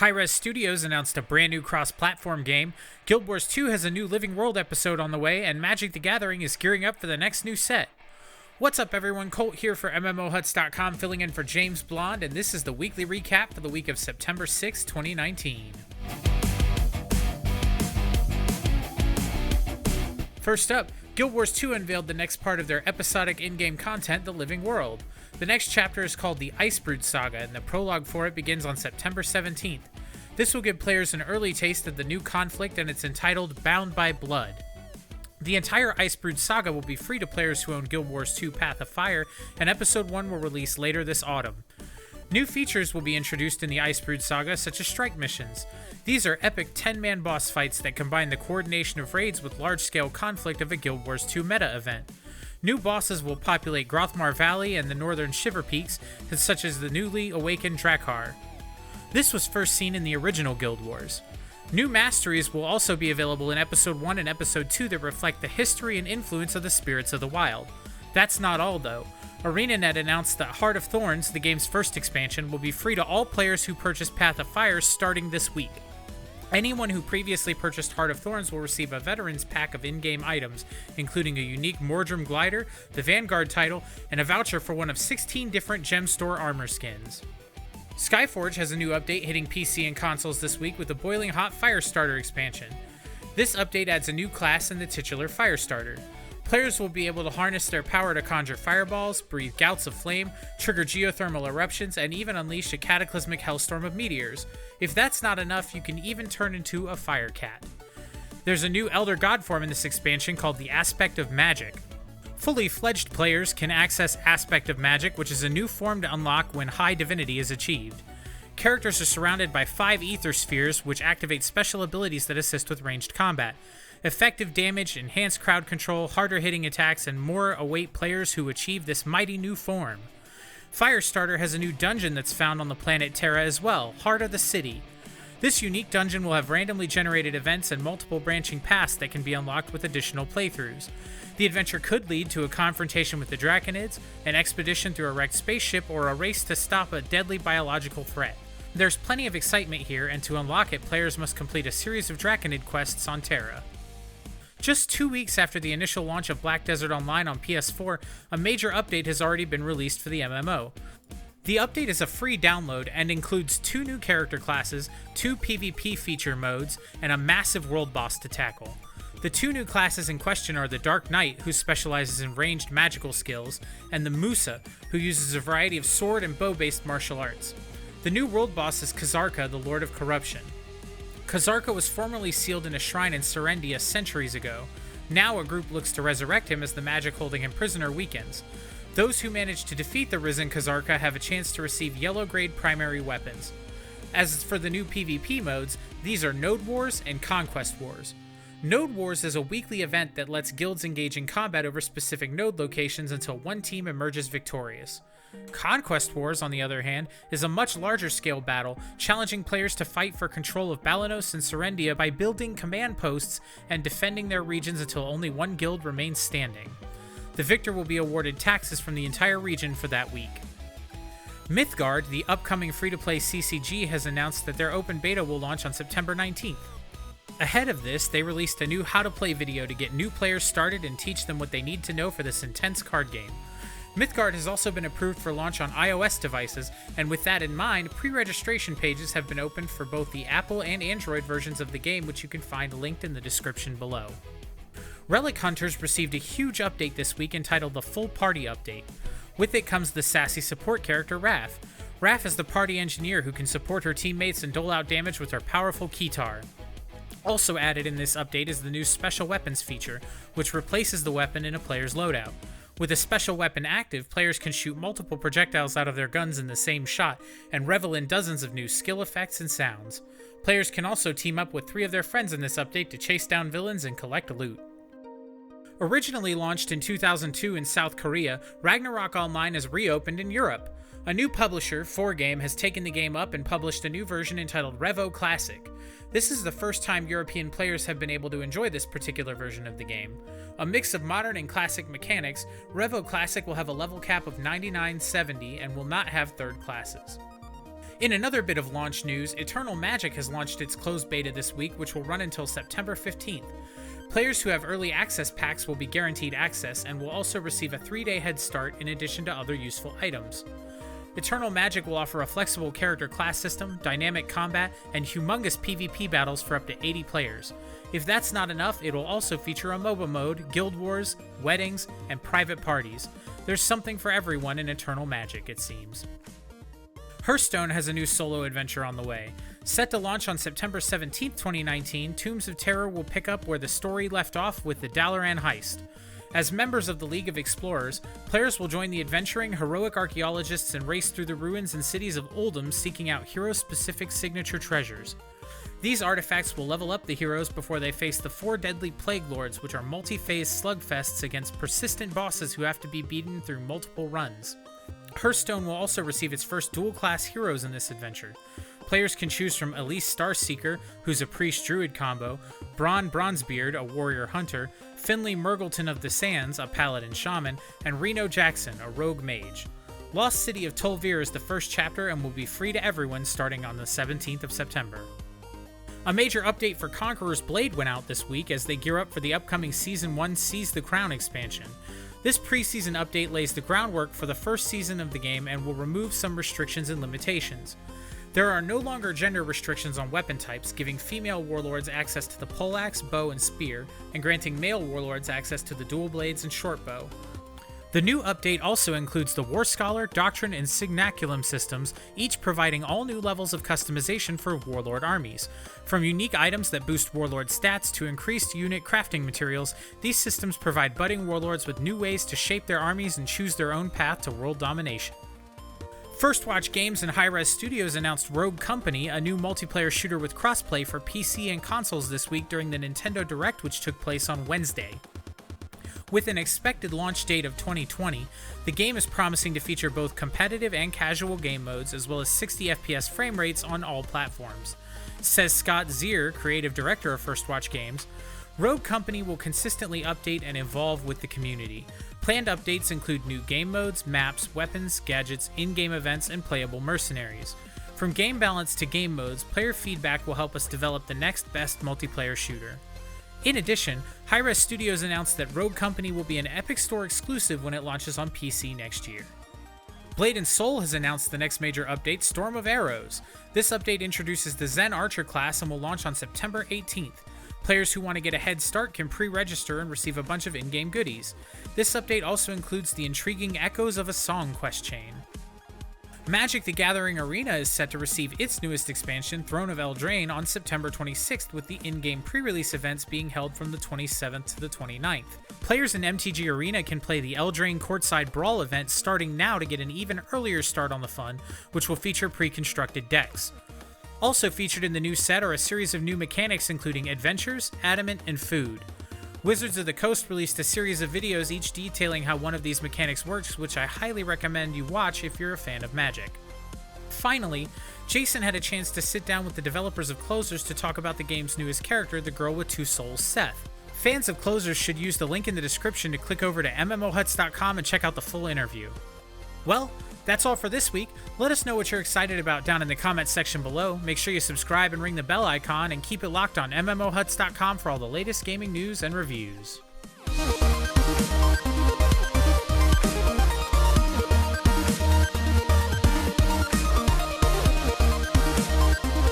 Hi-Rez Studios announced a brand new cross-platform game, Guild Wars 2 has a new Living World episode on the way, and Magic the Gathering is gearing up for the next new set. What's up everyone, Colt here for MMOHuts.com, filling in for James Blonde, and this is the weekly recap for the week of September 6, 2019. First up, Guild Wars 2 unveiled the next part of their episodic in-game content, The Living World. The next chapter is called the Icebrood Saga, and the prologue for it begins on September 17th. This will give players an early taste of the new conflict, and it's entitled Bound by Blood. The entire Icebrood Saga will be free to players who own Guild Wars 2 Path of Fire, and Episode 1 will release later this autumn. New features will be introduced in the Icebrood Saga, such as strike missions. These are epic 10-man boss fights that combine the coordination of raids with large-scale conflict of a Guild Wars 2 meta event. New bosses will populate Grothmar Valley and the northern Shiver Peaks, such as the newly awakened Drakkar. This was first seen in the original Guild Wars. New masteries will also be available in Episode 1 and Episode 2 that reflect the history and influence of the Spirits of the Wild. That's not all though. ArenaNet announced that Heart of Thorns, the game's first expansion, will be free to all players who purchase Path of Fire starting this week. Anyone who previously purchased Heart of Thorns will receive a Veterans Pack of in-game items, including a unique Mordrum glider, the Vanguard title, and a voucher for one of 16 different Gem Store armor skins. Skyforge has a new update hitting PC and consoles this week with the boiling hot Firestarter expansion. This update adds a new class in the titular Firestarter. Players will be able to harness their power to conjure fireballs, breathe gouts of flame, trigger geothermal eruptions, and even unleash a cataclysmic hellstorm of meteors. If that's not enough, you can even turn into a fire cat. There's a new Elder God form in this expansion called the Aspect of Magic. Fully fledged players can access Aspect of Magic, which is a new form to unlock when High Divinity is achieved. Characters are surrounded by 5 ether spheres, which activate special abilities that assist with ranged combat. Effective damage, enhanced crowd control, harder hitting attacks, and more await players who achieve this mighty new form. Firestarter has a new dungeon that's found on the planet Terra as well, Heart of the City. This unique dungeon will have randomly generated events and multiple branching paths that can be unlocked with additional playthroughs. The adventure could lead to a confrontation with the Draconids, an expedition through a wrecked spaceship, or a race to stop a deadly biological threat. There's plenty of excitement here, and to unlock it, players must complete a series of Draconid quests on Terra. Just 2 weeks after the initial launch of Black Desert Online on PS4, a major update has already been released for the MMO. The update is a free download and includes 2 new character classes, 2 PvP feature modes, and a massive world boss to tackle. The 2 new classes in question are the Dark Knight, who specializes in ranged magical skills, and the Musa, who uses a variety of sword and bow-based martial arts. The new world boss is Kazarka, the Lord of Corruption. Kazarka was formerly sealed in a shrine in Serendia centuries ago. Now a group looks to resurrect him as the magic holding him prisoner weakens. Those who manage to defeat the risen Kazarka have a chance to receive yellow-grade primary weapons. As for the new PvP modes, these are Node Wars and Conquest Wars. Node Wars is a weekly event that lets guilds engage in combat over specific node locations until one team emerges victorious. Conquest Wars, on the other hand, is a much larger scale battle, challenging players to fight for control of Balanos and Serendia by building command posts and defending their regions until only one guild remains standing. The victor will be awarded taxes from the entire region for that week. Mythgard, the upcoming free-to-play CCG, has announced that their open beta will launch on September 19th. Ahead of this, they released a new how-to-play video to get new players started and teach them what they need to know for this intense card game. Mythgard has also been approved for launch on iOS devices, and with that in mind, pre-registration pages have been opened for both the Apple and Android versions of the game, which you can find linked in the description below. Relic Hunters received a huge update this week entitled the Full Party Update. With it comes the sassy support character Raph. Raph is the party engineer who can support her teammates and dole out damage with her powerful Keytar. Also added in this update is the new Special Weapons feature, which replaces the weapon in a player's loadout. With a special weapon active, players can shoot multiple projectiles out of their guns in the same shot, and revel in dozens of new skill effects and sounds. Players can also team up with 3 of their friends in this update to chase down villains and collect loot. Originally launched in 2002 in South Korea, Ragnarok Online has reopened in Europe. A new publisher, 4Game, has taken the game up and published a new version entitled Revo Classic. This is the first time European players have been able to enjoy this particular version of the game. A mix of modern and classic mechanics, Revo Classic will have a level cap of 9970 and will not have third classes. In another bit of launch news, Eternal Magic has launched its closed beta this week, which will run until September 15th. Players who have early access packs will be guaranteed access and will also receive a 3-day head start in addition to other useful items. Eternal Magic will offer a flexible character class system, dynamic combat, and humongous PvP battles for up to 80 players. If that's not enough, it will also feature a MOBA mode, guild wars, weddings, and private parties. There's something for everyone in Eternal Magic, it seems. Hearthstone has a new solo adventure on the way. Set to launch on September 17, 2019, Tombs of Terror will pick up where the story left off with the Dalaran heist. As members of the League of Explorers, players will join the adventuring, heroic archaeologists and race through the ruins and cities of Oldham seeking out hero-specific signature treasures. These artifacts will level up the heroes before they face the 4 deadly Plague Lords, which are multi-phase slugfests against persistent bosses who have to be beaten through multiple runs. Hearthstone will also receive its first dual-class heroes in this adventure. Players can choose from Elise Starseeker, who's a priest-druid combo, Bronn Bronzebeard, a warrior-hunter, Finley Murgleton of the Sands, a paladin-shaman, and Reno Jackson, a rogue mage. Lost City of Tol'vir is the first chapter and will be free to everyone starting on the 17th of September. A major update for Conqueror's Blade went out this week as they gear up for the upcoming Season 1 Seize the Crown expansion. This preseason update lays the groundwork for the first season of the game and will remove some restrictions and limitations. There are no longer gender restrictions on weapon types, giving female warlords access to the poleaxe, bow, and spear, and granting male warlords access to the dual blades and short bow. The new update also includes the War Scholar, Doctrine, and Signaculum systems, each providing all new levels of customization for warlord armies. From unique items that boost warlord stats to increased unit crafting materials, these systems provide budding warlords with new ways to shape their armies and choose their own path to world domination. First Watch Games and Hi-Rez Studios announced Rogue Company, a new multiplayer shooter with crossplay for PC and consoles this week during the Nintendo Direct, which took place on Wednesday. With an expected launch date of 2020, the game is promising to feature both competitive and casual game modes, as well as 60 FPS frame rates on all platforms. Says Scott Zier, creative director of First Watch Games, Rogue Company will consistently update and evolve with the community. Planned updates include new game modes, maps, weapons, gadgets, in-game events, and playable mercenaries. From game balance to game modes, player feedback will help us develop the next best multiplayer shooter. In addition, Hi-Rez Studios announced that Rogue Company will be an Epic Store exclusive when it launches on PC next year. Blade & Soul has announced the next major update, Storm of Arrows. This update introduces the Zen Archer class and will launch on September 18th. Players who want to get a head start can pre-register and receive a bunch of in-game goodies. This update also includes the intriguing Echoes of a Song quest chain. Magic: The Gathering Arena is set to receive its newest expansion, Throne of Eldraine, on September 26th, with the in-game pre-release events being held from the 27th to the 29th. Players in MTG Arena can play the Eldraine Courtside Brawl event starting now to get an even earlier start on the fun, which will feature pre-constructed decks. Also featured in the new set are a series of new mechanics including Adventures, Adamant, and Food. Wizards of the Coast released a series of videos each detailing how one of these mechanics works, which I highly recommend you watch if you're a fan of Magic. Finally, Jason had a chance to sit down with the developers of Closers to talk about the game's newest character, the Girl with Two Souls, Seth. Fans of Closers should use the link in the description to click over to MMOHuts.com and check out the full interview. Well, that's all for this week. Let us know what you're excited about down in the comments section below. Make sure you subscribe and ring the bell icon, and keep it locked on MMOHuts.com for all the latest gaming news and reviews.